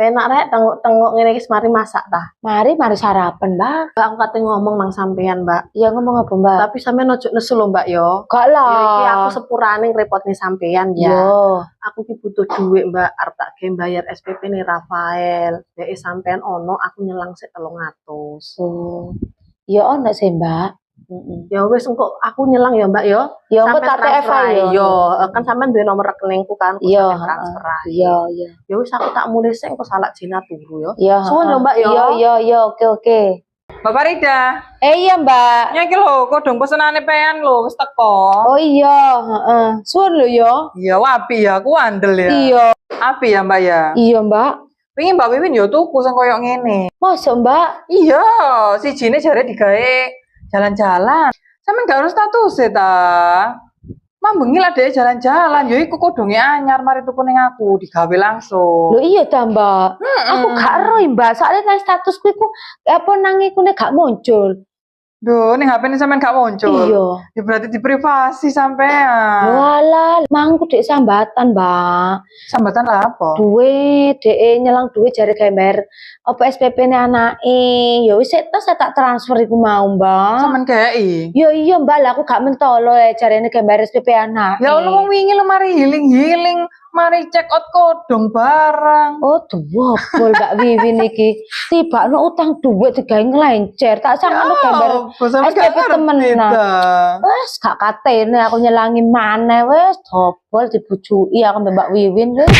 Penak rek tengok ngene iki mari masak ta. Mari sarapan, Mbak. Mbak, aku kate ngomong nang sampean, Mbak. Ya ngomong apa, Mbak? Tapi sampean ojo nesu lho, Mbak yo. Gak lah. Ya iki aku sepurane ngrepotne sampean ya. Yo. Aku ki butuh duit, Mbak, arep tak ge bayar SPP nih Rafael. Nek sampean ono aku nyelang sik 300. Oh. Ya ono sih, Mbak. Ya wis engko aku nyelang ya, Mbak yo. Ya engko Sampean tak TF transfer yo. kan sampean duwe nomor rekeningku kan, aku Iya, sampean transfer ae. Iya, iya. Ya wis aku tak mulih sik engko salak Cina turu yo. Iya, Suwun lho, Mbak yo. Iya, oke. Mbak Farida. Iya, Mbak. Nyaki lho, kodong pesenane pean lho, wis teko. Oh iya, heeh. Suwun lho yo. Iya, wapi ya, aku andel ya. Iya. Api ya, Mbak ya. Iya, Mbak. Wingi Mbak Wiwin yo tuku sing koyo ngene. Mosok, Mbak? Iya, sijine jare digawe jalan-jalan. Sampe gak ono status e ta. Mambengi lah dhek jalan-jalan, yo iku kodonge anyar mari tuku ning aku, digawe langsung. Lho iya ta, Mbak. Aku gak roh, Mbak. Soalnya nang statusku iku apa nang iku nek gak muncul. Duh, ning HP ini sampean gak muncul. Iya. Ya berarti di privasi sampean. Walah, mangku dek sambatan, Mbak. Sambatan lah apa? Duit, dek nyelang duit jare gawe bayar apa SPP-ne anake. Ya wis terus tak transfer iku mau, Mbak. Sampean kei. Ya iya, Mbak, lah aku gak mentolo jarene gawe bayar SPP anake. Ya Allah, wong wingi lu mari healing, mari check out kodong barang. Oh, duwobol Mbak Wiwin iki. Tibakno utang duit digawe nglencer. Tak sangka gambar SPP temenan. Wes gak katene aku nyelangi maneh wes dobol dibujuki aku Mbak Wiwin wes.